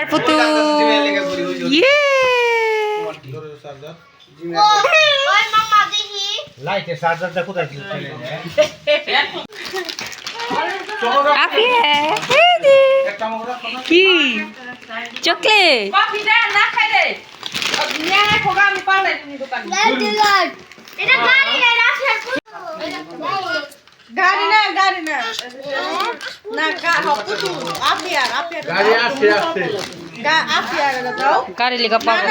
পুতুল ইয়ে লাইটে চার্জারটা কোথায় কি কি চকলেট গাড়ি না গাড়ি না না পুতুল আপিয়ার গাড়ি আসছে আসছে আপিয়ার দাও গাড়ি লেখা পাবো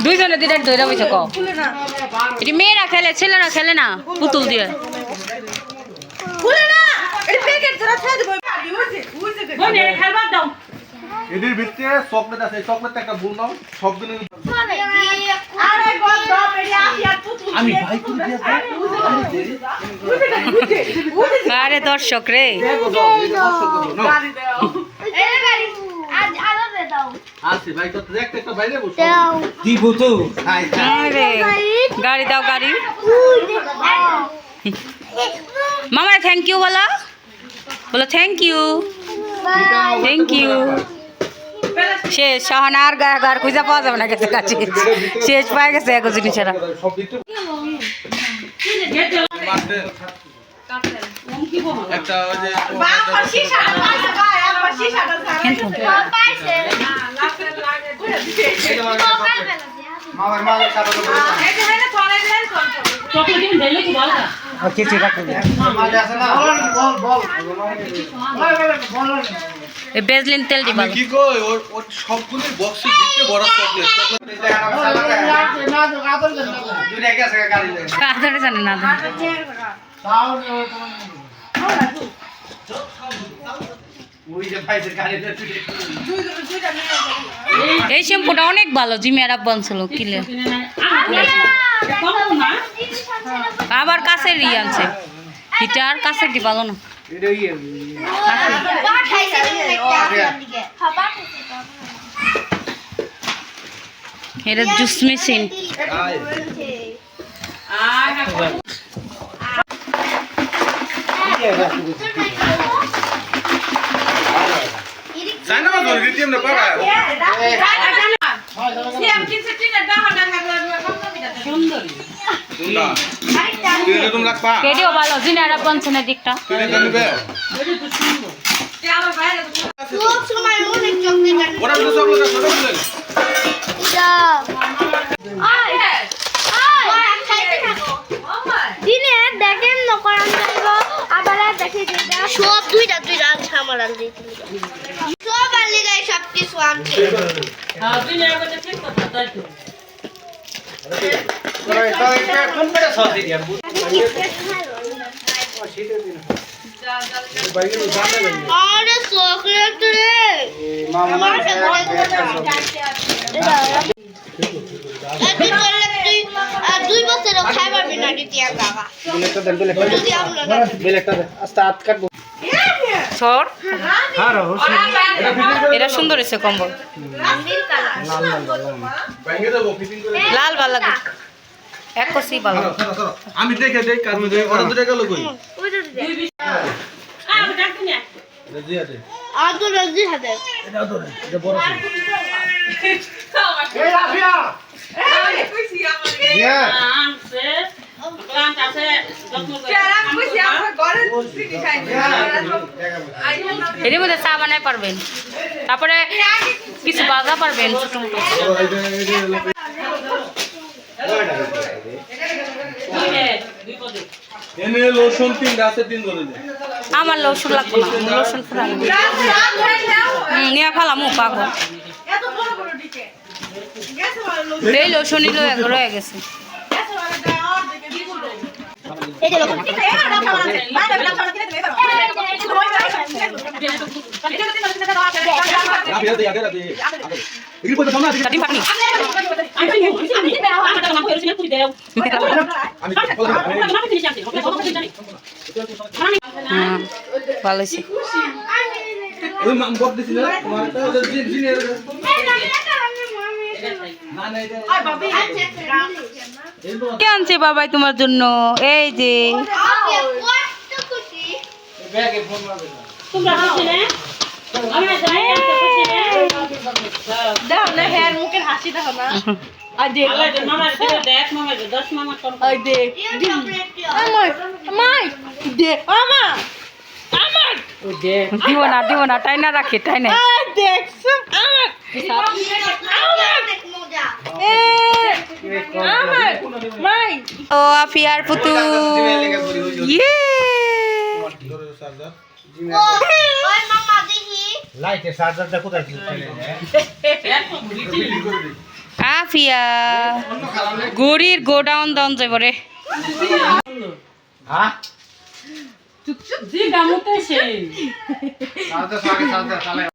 দুইজনে দিলে ধরে বসে কও খুলে না এটি মেয়েরা খেলে ছেলেরা খেলে না পুতুল দিয়ে খুলে না এটা প্যাকেট ধরে ছেড়ে দেব ওই খেলবার দাও এদের ভিতরে চকলেট আছে চকলেট একটা ভুল নাও সব দিন আরে গদ দাও এটি আপিয়ার পুতুল আমি ভাই করে দিয়ে আরে দর্শক রে গাড়ি দাও এই গাড়ি আজ আলো দে দাও আসছে ভাই তো দেখতে একটা বাইরে বসো দাও দিব তো খাই আরে গাড়ি দাও গাড়ি মামা থ্যাংক ইউ বলো বলো থ্যাংক ইউ থ্যাংক ইউ শেষ সহানার গার খুঁজে পাওয়া যাবে না গেছে কাছে শেষ পায়ে গেছে এক জিনিসেরা সব দিতে একটা ওই যে বাবা শিশাটা পাইছে ভাই আমার শিশাটা পাইছে মামার মামার সাথে তো বলতাম এটা হেনে চলে দেন চকলেট দিন দিলে কি বলতা আর কিছু রাখতে দে মাঝে আছে না বল এই বেজলিন তেল দিবা কি কই ওর সবগুলো বক্সে দিতে বড় চকলেট দুইটা কি আছে গাড়ি লাগে আধারে জানে না ওই যে ভাইদের গাড়িতে এই শ্যাম্পুটা অনেক ভালো জিমিয়ার আব্বা আনছিল কিলে আবার কাছের ই আনছে হিটার কাছের দি ভালো না এটাই এটা জুস মেশিন জানা না তোর রিটিম না পাবা সিএম কিছু টিনে দাও না সুন্দরী না তুই তুমি রাখবা কেডিও ভালো জিমিয়ার আব্বা আনছে না দিকটা তুই নিবে তে আমার বাইরে সব সময় অনেক চকলেট আছে ওরা তো চকলেট ছোট বলেন আয় আয় খাইতে থাকো দিনে দেখেন নকরান যাইব আবার দেখে যেটা সব দুইটা আছে আমার আনতে সব আনলি গায় সব কিছু আনছে হ্যাঁ দিনে আগে ঠিক কথা তাই তো তো এটা কোন করে সস দিয়া আরে চকলেট রে মামা দুই বছর খাইবার বিনা দিতিয়া বাবা যদি আমরা সর এটা সুন্দর হয়েছে কম্বল নীল কালার ভাঙে দেব ফিটিং করে লাল ভালো লাগে এক কষি ভালো আমি দেখে দেখ কার মধ্যে ওরা দুটো গেল কই ওই তো দে আমি ডাকতে না রেজি আছে আর তো রাজি হাতে এটা ধরে এটা বড় আছে এই লাফিয়া এই কইছি আমার ইয়া আমছে প্লান্ট আছে যত্ন করে আমি কইছি আমরা ঘরে সিটি খাই এর মধ্যে চা বানাই পারবেন তারপরে কিছু বাজা পারবেন ছোট মোটো দুই পদে এনে লোশন তিনটা আছে তিন ধরে দে আমার লোশন লাগবে না লোশন ফুরানো নিয়ে ফেলাম পাগল এত বড় বড় দিকে গেছে ভালো এই লোশন নিল রয়ে গেছে গেছে ভালো গায় আর দিকে দিব এই যে লোক এটা এরা রাখা আছে বাইরে বেলা ছাড়া কিনে দেবে রাফিয়া দে আগে দে এগুলো কত সামনে আছে কাটি ফাটি ভালো হয়েছে ওই মাম বক দিছিল তোমার তো জিনিয়ার না না এটা কি আনছে বাবাই তোমার জন্য এই যে ব্যাগে ফোন মারবে না তোমরা বুঝছিলে দাও না হ্যাঁ মুখের হাসি দেখো না আর দেখ ওই দেখ আমার আমার দে আমার আমার দিব না টাইনা রাখে টাইনা আর দেখছো আমার আমার মাই ও আফিয়ার পুতু ইয়ে ওই মামা দেখি লাইটে চার্জারটা কোথায় ছিল আফিয়া গড়ির গোডাউন দন যাইব রে হ্যাঁ চুপ চুপ জি গামুতে সে চার্জার চালায়